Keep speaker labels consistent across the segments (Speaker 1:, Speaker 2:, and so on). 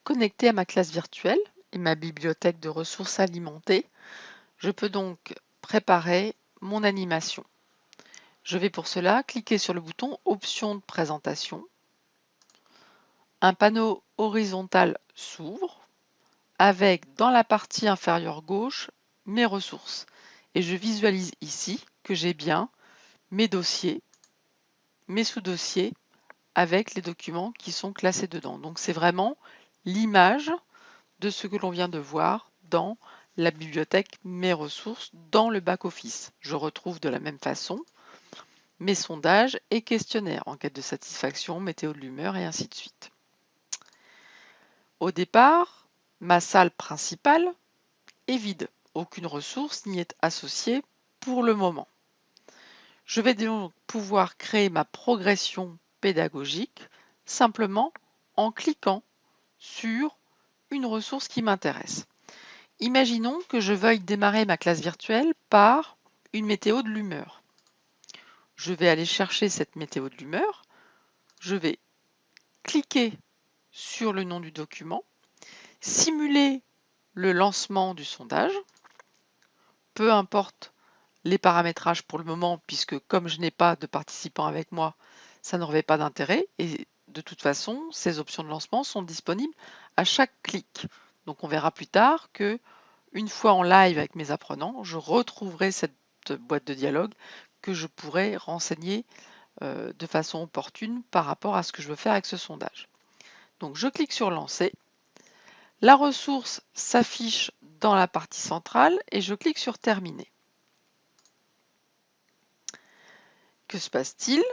Speaker 1: connecter à ma classe virtuelle et ma bibliothèque de ressources alimentées, je peux donc préparer mon animation. Je vais pour cela cliquer sur le bouton Options de présentation. Un panneau horizontal s'ouvre avec dans la partie inférieure gauche mes ressources. Et je visualise ici que j'ai bien mes dossiers, mes sous-dossiers avec les documents qui sont classés dedans. Donc c'est vraiment l'image de ce que l'on vient de voir dans la bibliothèque Mes ressources dans le back-office. Je retrouve de la même façon mes sondages et questionnaires, enquête de satisfaction, météo de l'humeur et ainsi de suite. Au départ, ma salle principale est vide. Aucune ressource n'y est associée pour le moment. Je vais donc pouvoir créer ma progression pédagogique simplement en cliquant sur une ressource qui m'intéresse. Imaginons que je veuille démarrer ma classe virtuelle par une météo de l'humeur. Je vais aller chercher cette météo de l'humeur, je vais cliquer sur le nom du document, simuler le lancement du sondage, peu importe les paramétrages pour le moment, puisque comme je n'ai pas de participants avec moi, ça ne revêt pas d'intérêt, et de toute façon, ces options de lancement sont disponibles à chaque clic. Donc on verra plus tard que une fois en live avec mes apprenants, je retrouverai cette boîte de dialogue que je pourrai renseigner de façon opportune par rapport à ce que je veux faire avec ce sondage. Donc je clique sur lancer. La ressource s'affiche dans la partie centrale et je clique sur terminer. Que se passe-t-il?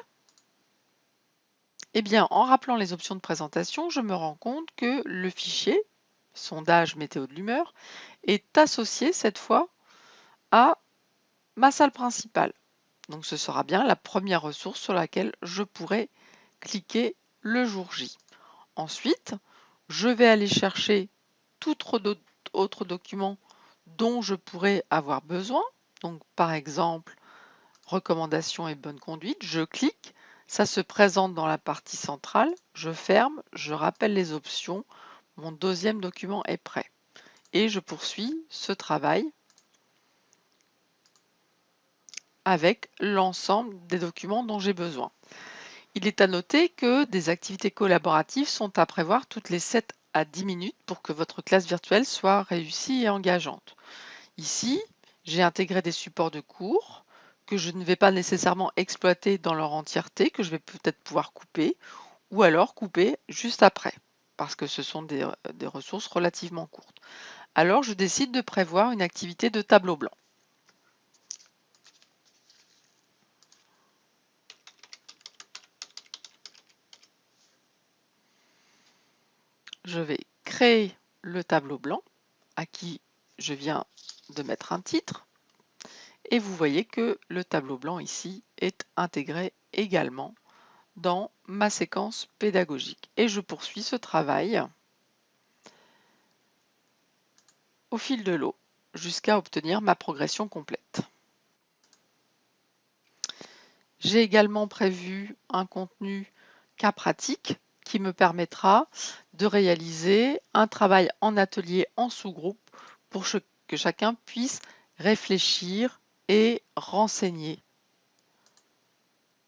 Speaker 1: Eh bien, en rappelant les options de présentation, je me rends compte que le fichier sondage météo de l'humeur est associé cette fois à ma salle principale. Donc ce sera bien la première ressource sur laquelle je pourrai cliquer le jour J. Ensuite, je vais aller chercher tout autre document dont je pourrais avoir besoin. Donc par exemple, recommandations et bonne conduite, je clique, ça se présente dans la partie centrale, je ferme, je rappelle les options, mon deuxième document est prêt. Et je poursuis ce travail avec l'ensemble des documents dont j'ai besoin. Il est à noter que des activités collaboratives sont à prévoir toutes les 7 à 10 minutes pour que votre classe virtuelle soit réussie et engageante. Ici, j'ai intégré des supports de cours que je ne vais pas nécessairement exploiter dans leur entièreté, que je vais peut-être pouvoir couper, ou alors couper juste après, parce que ce sont des ressources relativement courtes. Alors, je décide de prévoir une activité de tableau blanc. Je vais créer le tableau blanc à qui je viens de mettre un titre et vous voyez que le tableau blanc ici est intégré également dans ma séquence pédagogique et je poursuis ce travail au fil de l'eau jusqu'à obtenir ma progression complète. J'ai également prévu un contenu cas pratique qui me permettra de réaliser un travail en atelier en sous-groupe pour que chacun puisse réfléchir et renseigner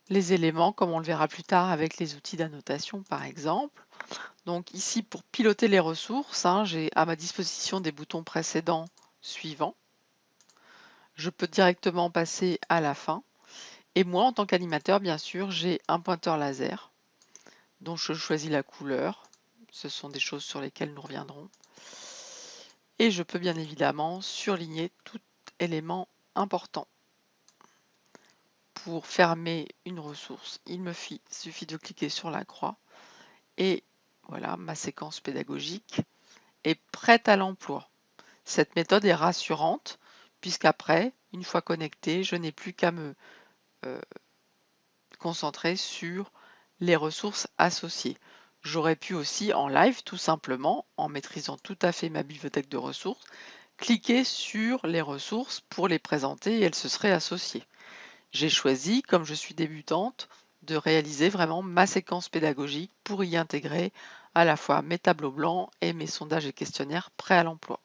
Speaker 1: les éléments comme on le verra plus tard avec les outils d'annotation par exemple. Donc ici pour piloter les ressources, j'ai à ma disposition des boutons précédents suivants. Je peux directement passer à la fin. Et moi en tant qu'animateur bien sûr j'ai un pointeur laser dont je choisis la couleur. Ce sont des choses sur lesquelles nous reviendrons. Et je peux bien évidemment surligner tout élément important. Pour fermer une ressource, il me suffit de cliquer sur la croix et voilà, ma séquence pédagogique est prête à l'emploi. Cette méthode est rassurante puisqu'après, une fois connecté, je n'ai plus qu'à me concentrer sur les ressources associées. J'aurais pu aussi en live, tout simplement, en maîtrisant tout à fait ma bibliothèque de ressources, cliquer sur les ressources pour les présenter et elles se seraient associées. J'ai choisi, comme je suis débutante, de réaliser vraiment ma séquence pédagogique pour y intégrer à la fois mes tableaux blancs et mes sondages et questionnaires prêts à l'emploi.